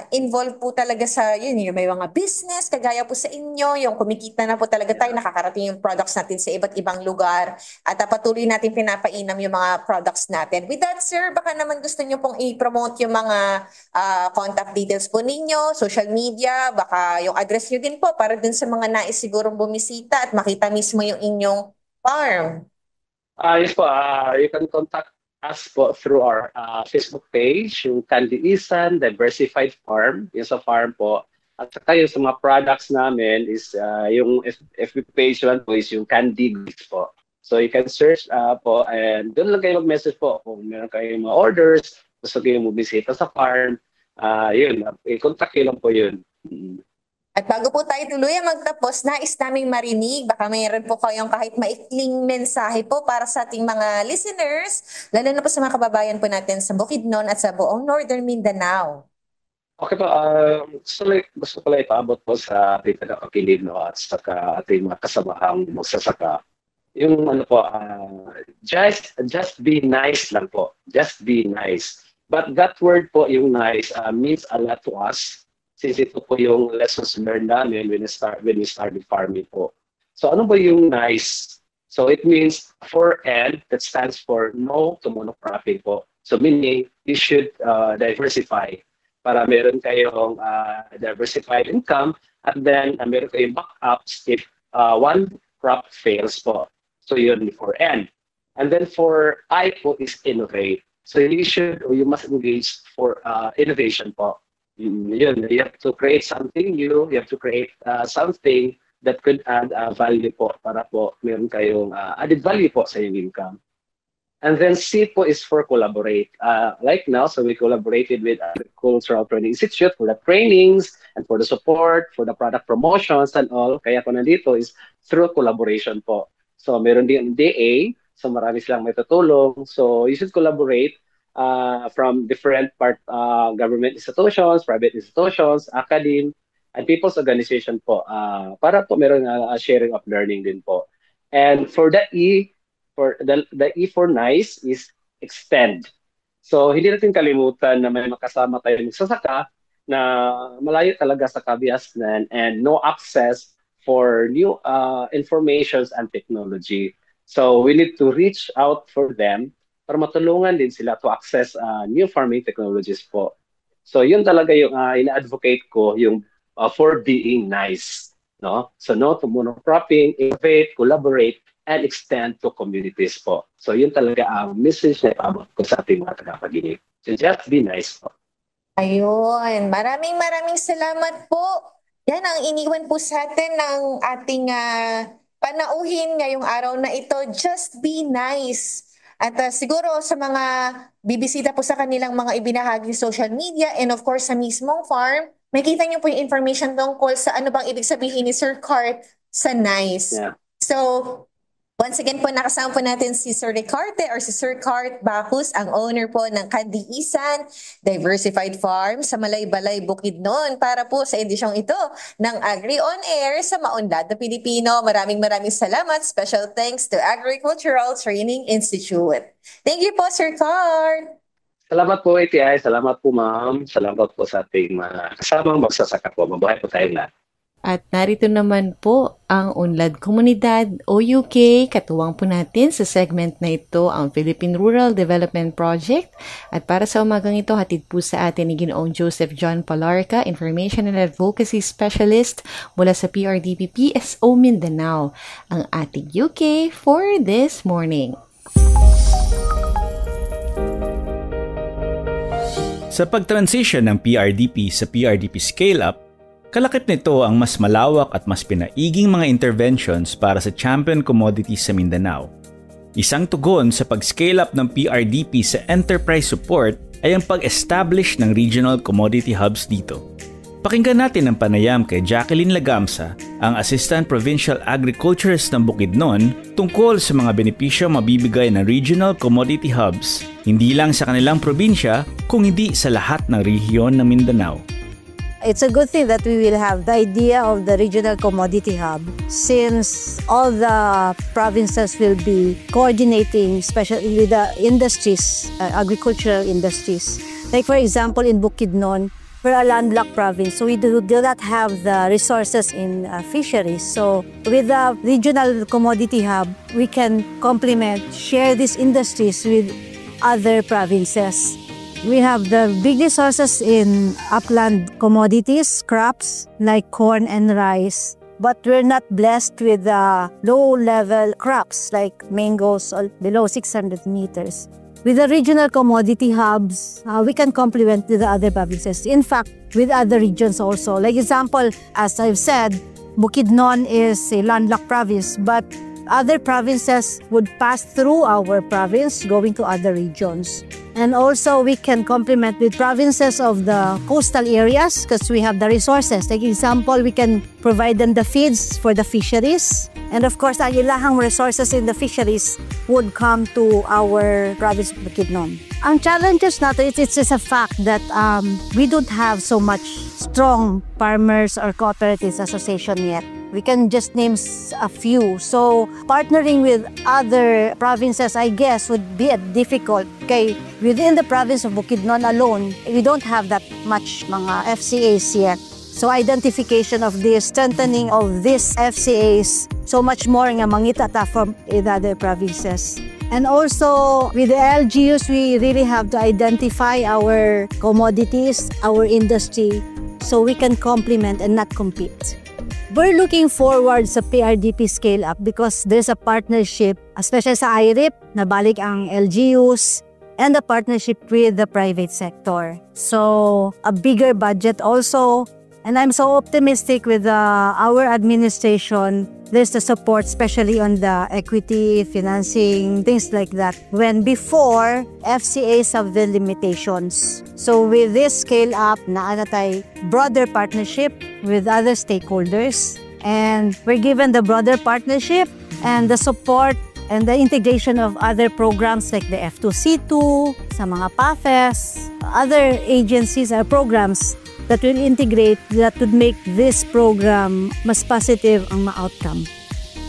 involved po talaga sa yung may mga business, kagaya po sa inyo, yung kumikita na po talaga tayo, nakakarating yung products natin sa iba't ibang lugar at patuloy natin pinapainam yung mga products natin. With that, sir, baka naman gusto nyo pong i-promote yung mga contact details po ninyo, social media, baka yung address nyo din po para dun sa mga nais sigurong bumisita at makita mismo yung inyong farm. Yes po, you can contact us po through our Facebook page, yung Candy Isan Diversified Farm, yung sa farm po. At saka yung sa mga products namin is yung FB page one po is yung Candy Goods po. So you can search po and doon lang kayo mag-message po kung meron kayong mga orders, gusto kayo bumisita sa farm, yun, i-contact kayo lang po yun. At bago po tayo tuluyan magtapos, nais naming marinig, baka mayroon po kayong kahit maikling mensahe po para sa ating mga listeners, lalo na po sa mga kababayan po natin sa Bukidnon at sa buong Northern Mindanao. Okay po, gusto ko lang ipaabot po sa ating tagapakinig at sa ating mga kasamahang magsasaka. Yung just be nice lang po. Just be nice. But that word po, yung nice, means a lot to us. Since ito po yung lessons learned namin when we started farming po. So ano ba yung nice? So it means for N, that stands for no to monocropping po. So meaning, you should diversify para meron kayong diversified income at then meron kayong backups if one crop fails po. So yun for N. And then for I po is innovate. So you must engage for innovation po. Yun, you have to create something new, you have to create something that could add value po para po meron kayong added value po sa yung income. And then C po is for collaborate. Like now, so we collaborated with Agricultural Training Institute for the trainings and for the support, for the product promotions and all. Kaya ko nandito is through collaboration po. So meron din DA, so marami silang may tutulong. So you should collaborate from different government institutions, private institutions, academe, and people's organization po para po meron sharing of learning din po. And for the E for nice is extend. So hindi natin kalimutan na may makasama tayong sasaka na malayo talaga sa kabiasnan and no access for new informations and technology. So we need to reach out for them para matulungan din sila to access new farming technologies po. So yun talaga yung ina-advocate ko, yung for being nice. No? So no to monocropping, innovate, collaborate, and extend to communities po. So yun talaga ang message na ipaabot ko sa ating mga tagapaginig. So just be nice po. Ayun, maraming salamat po. Yan ang iniwan po sa atin ng ating panauhin ngayong araw na ito. Just be nice. At siguro sa mga bibisita po sa kanilang mga ibinahagi social media and of course sa mismong farm, makita niyo po yung information tungkol sa ano bang ibig sabihin ni Sir Cart sa nice. Yeah. So, once again po, nakasama po natin si Sir Ricarte or si Sir Cart Bacus, ang owner po ng Kandiisan Diversified Farm sa Malaybalay, Bukidnon para po sa edisyong ito ng Agri On Air sa Maunlad na Pilipino. Maraming salamat. Special thanks to Agricultural Training Institute. Thank you po, Sir Cart. Salamat po, ATI. Salamat po, ma'am. Salamat po sa ating mga kasamang magsasaka po. Mabuhay po tayong lahat. At narito naman po ang Unlad Komunidad o UK. Katuwang po natin sa segment na ito ang Philippine Rural Development Project. At para sa umagang ito, hatid po sa atin ni Ginoong Joseph John Palarca, Information and Advocacy Specialist mula sa PRDP PSO Mindanao, ang ating UK for this morning. Sa pag-transition ng PRDP sa PRDP Scale-Up, kalakip nito ang mas malawak at mas pinaiging mga interventions para sa champion commodities sa Mindanao. Isang tugon sa pag-scale up ng PRDP sa enterprise support ay ang pag-establish ng regional commodity hubs dito. Pakinggan natin ang panayam kay Jacqueline Lagamsa, ang Assistant Provincial Agriculturist ng Bukidnon, tungkol sa mga benepisyo mabibigay ng regional commodity hubs, hindi lang sa kanilang probinsya, kung hindi sa lahat ng rehiyon ng Mindanao. It's a good thing that we will have the idea of the regional commodity hub since all the provinces will be coordinating, especially with the industries, agricultural industries. Like for example, in Bukidnon, we're a landlocked province, so we do not have the resources in fisheries. So with the regional commodity hub, we can complement, share these industries with other provinces. We have the big resources in upland commodities, crops like corn and rice. But we're not blessed with the low-level crops like mangoes below 600 meters. With the regional commodity hubs, we can complement with the other provinces. In fact, with other regions also. Like example, as I've said, Bukidnon is a landlocked province, but other provinces would pass through our province going to other regions. And also we can complement with provinces of the coastal areas because we have the resources. Like example, we can provide them the feeds for the fisheries. And of course, ang ilahang resources in the fisheries would come to our province of Bukidnon. Ang challenges natin, it's just a fact that we don't have so much strong farmers or cooperatives association yet. We can just name a few. So partnering with other provinces, I guess, would be difficult. Okay, within the province of Bukidnon alone, we don't have that much mga FCAs yet. So identification of this, strengthening of these FCAs, so much more nga mangitata from in other provinces. And also with the LGUs, we really have to identify our commodities, our industry, so we can complement and not compete. We're looking forward sa PRDP scale-up because there's a partnership, especially sa IRIP, nabalik ang LGUs, and a partnership with the private sector. So, a bigger budget also. And I'm so optimistic with our administration. There's the support, especially on the equity, financing, things like that. When before, FCAs have the limitations. So with this scale-up, naanatay broader partnership with other stakeholders. And we're given the broader partnership and the support and the integration of other programs like the F2C2, sa mga PAFES, other agencies or programs that will integrate, that would make this program mas positive ang ma-outcome.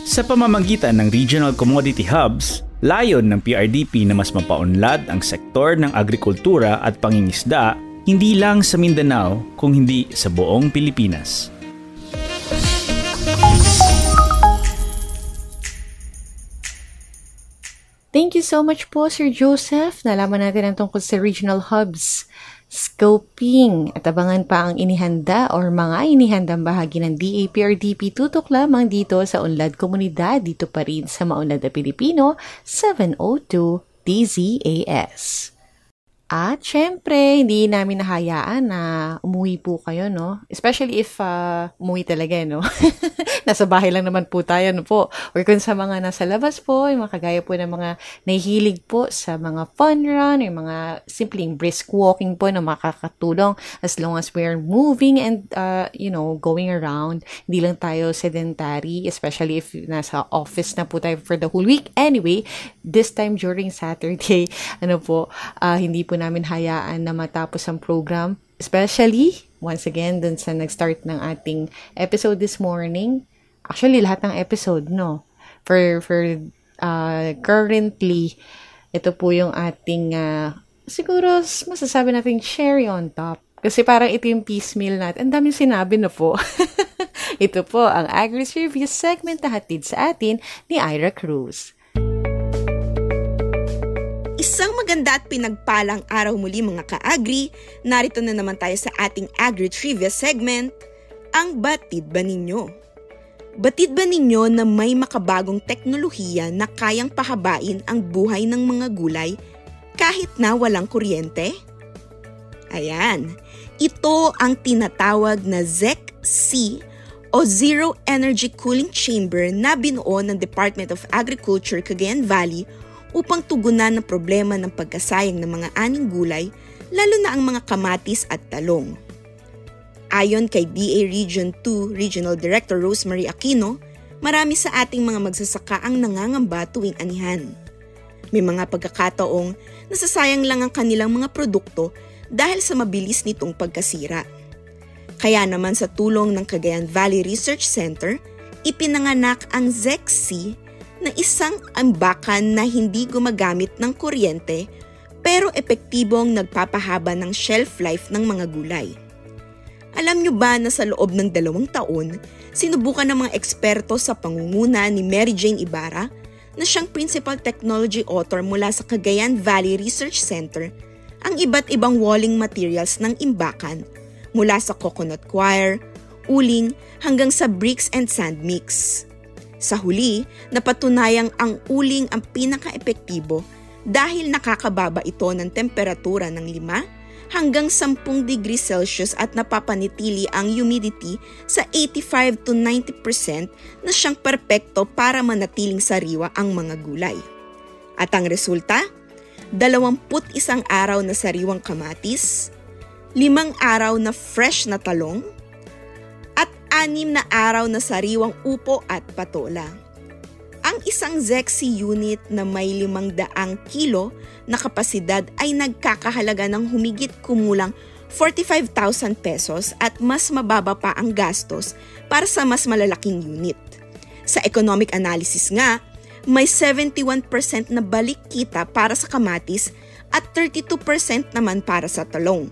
Sa pamamagitan ng Regional Commodity Hubs, layon ng PRDP na mas mapaunlad ang sektor ng agrikultura at pangingisda hindi lang sa Mindanao kung hindi sa buong Pilipinas. Thank you so much po, Sir Joseph. Nalaman natin ang tungkol sa regional hubs, scoping, at abangan pa ang inihanda or mga inihandang bahagi ng DAPRDP tutok lamang dito sa Unlad Komunidad, dito pa rin sa Maunlad na Pilipino, 702 DZAS. At syempre, hindi namin nahayaan na umuwi po kayo, no? Especially if umuwi talaga, no? Nasa bahay lang naman po tayo, no po? Or kung sa mga nasa labas po, yung mga kagaya po ng mga nahihilig po sa mga fun run, yung mga simpleng brisk walking po na makakatulong as long as we're moving and, going around. Hindi lang tayo sedentary, especially if nasa office na po tayo for the whole week. Anyway, this time during Saturday, hindi po namin hayaan na matapos ang program. Especially, once again, dun sa nag-start ng ating episode this morning. Actually, lahat ng episode, no? For currently, ito po yung ating, siguro, masasabi natin cherry on top. Kasi parang ito yung piecemeal natin. Ang daming sinabi na po. Ito po ang Agri's Review segment na hatid sa atin ni Ira Cruz. Isang maganda at pinagpalang araw muli mga ka-agri. Narito na naman tayo sa ating Agri Trivia segment, ang Batid Ba Ninyo? Batid ba ninyo na may makabagong teknolohiya na kayang pahabain ang buhay ng mga gulay kahit na walang kuryente? Ayan, ito ang tinatawag na ZEC-C o Zero Energy Cooling Chamber na binuo ng Department of Agriculture Cagayan Valley upang tugunan ng problema ng pagkasayang ng mga aning gulay, lalo na ang mga kamatis at talong. Ayon kay BA Region 2 Regional Director Rosemary Aquino, marami sa ating mga magsasaka ang nangangamba tuwing anihan. May mga pagkakataong nasasayang lang ang kanilang mga produkto dahil sa mabilis nitong pagkasira. Kaya naman sa tulong ng Cagayan Valley Research Center, ipinanganak ang ZEC-C na isang ambakan na hindi gumagamit ng kuryente pero epektibong nagpapahaba ng shelf life ng mga gulay. Alam nyo ba na sa loob ng 2 taon, sinubukan ng mga eksperto sa pangunguna ni Mary Jane Ibarra na siyang Principal Technology Author mula sa Cagayan Valley Research Center ang iba't ibang walling materials ng imbakan mula sa coconut coir, uling hanggang sa bricks and sand mix. Sa huli, napatunayang ang uling ang pinaka-epektibo dahil nakakababa ito ng temperatura ng 5 hanggang 10 degrees Celsius at napapanitili ang humidity sa 85 to 90% na siyang perpekto para manatiling sariwa ang mga gulay. At ang resulta? 21 araw na sariwang kamatis, 5 araw na fresh na talong, at 6 na araw na sariwang upo at patola. Ang isang ZEC-C unit na may 500 kilo na kapasidad ay nagkakahalaga ng humigit kumulang 45,000 pesos at mas mababa pa ang gastos para sa mas malalaking unit. Sa economic analysis nga, may 71% na balik kita para sa kamatis at 32% naman para sa talong.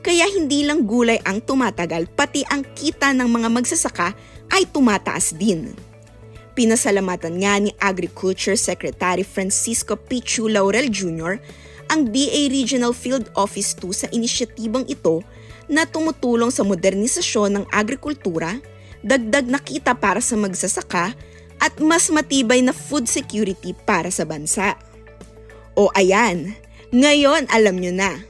Kaya hindi lang gulay ang tumatagal, pati ang kita ng mga magsasaka ay tumataas din. Pinasalamatan nga ni Agriculture Secretary Francisco Pichu Laurel Jr. ang DA Regional Field Office 2 sa inisyatibang ito na tumutulong sa modernisasyon ng agrikultura, dagdag na kita para sa magsasaka at mas matibay na food security para sa bansa. O ayan, ngayon alam nyo na.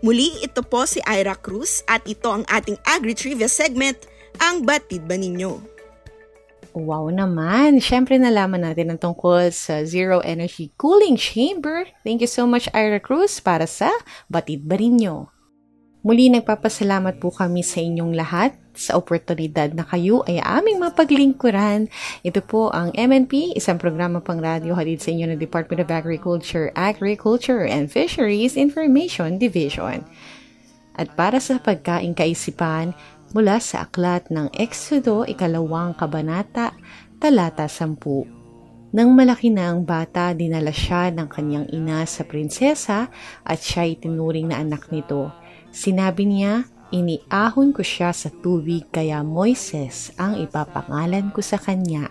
Muli, ito po si Ira Cruz at ito ang ating Agri-Trivia segment, ang Batid Ba Ninyo? Wow naman! Siyempre nalaman natin ang tungkol sa Zero Energy Cooling Chamber. Thank you so much, Ira Cruz, para sa Batid Ba Ninyo? Muli nagpapasalamat po kami sa inyong lahat sa oportunidad na kayo ay aming mapaglingkuran. Ito po ang MNP, isang programa pang radyo hatid sa inyo ng Department of Agriculture and Fisheries Information Division. at para sa pagkaing kaisipan mula sa aklat ng Exodo, 2 kabanata, talata 10. Nang malaki na ang bata, dinala siya ng kanyang ina sa prinsesa at siya itinuring na anak nito. Sinabi niya, iniahon ko siya sa tubig kaya Moises ang ipapangalan ko sa kanya.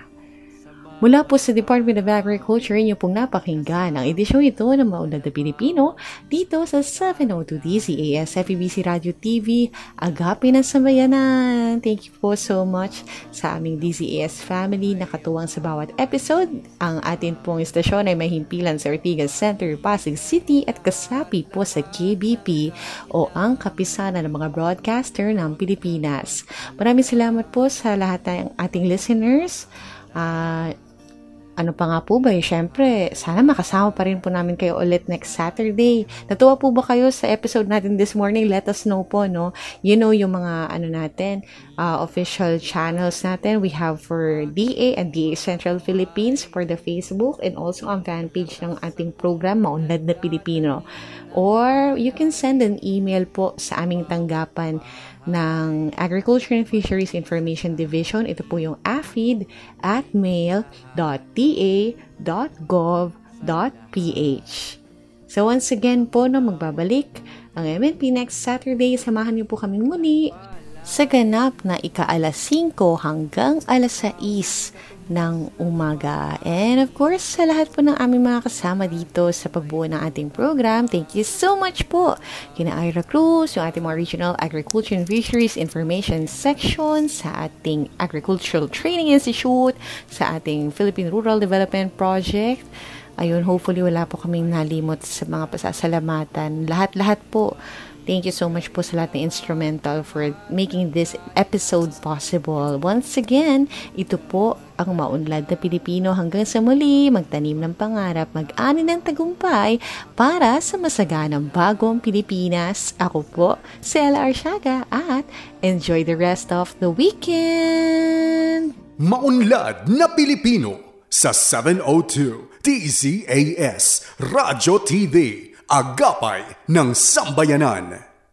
Mula po sa Department of Agriculture, inyo pong napakinggan ang edisyong ito ng Maunlad na Pilipino dito sa 702 DZAS FEBC Radio TV, Agape ng Sambayanan. Thank you po so much sa aming DZAS family na katuwang sa bawat episode. Ang atin pong istasyon ay may himpilan sa Ortigas Center, Pasig City at kasapi po sa KBP o ang kapisanan ng mga broadcaster ng Pilipinas. Maraming salamat po sa lahat ng ating listeners. Ano pa nga po ba? Siyempre, sana makasama pa rin po namin kayo ulit next Saturday. Natuwa po ba kayo sa episode natin this morning? Let us know po, no? You know yung mga official channels natin. We have for DA and DA Central Philippines for the Facebook and also ang fan page ng ating program, Maunlad na Pilipino. Or you can send an email po sa aming tanggapan ng Agriculture and Fisheries Information Division. Ito po yung afid@mail.ta.gov.ph. So once again po, magbabalik ang MNP next Saturday. Samahan niyo po kami muli sa ganap na 5:00 hanggang 6:00 ng umaga. And of course, sa lahat po ng aming mga kasama dito sa pagbuo ng ating program, thank you so much po kina Ira Cruz, yung ating mga Regional Agriculture and Fisheries Information Section, sa ating Agricultural Training Institute, sa ating Philippine Rural Development Project. Ayun, hopefully wala po kaming nalimot sa mga pasasalamatan. Lahat-lahat po. Thank you so much po sa lahat ng instrumental for making this episode possible. Once again, ito po ang Maunlad na Pilipino. Hanggang sa muli, magtanim ng pangarap, mag-ani ng tagumpay para sa masaganang bagong Pilipinas. Ako po, si Ella Arsiaga at enjoy the rest of the weekend! Maunlad na Pilipino sa 702 DZAS Radyo TV, Agapay ng Sambayanan.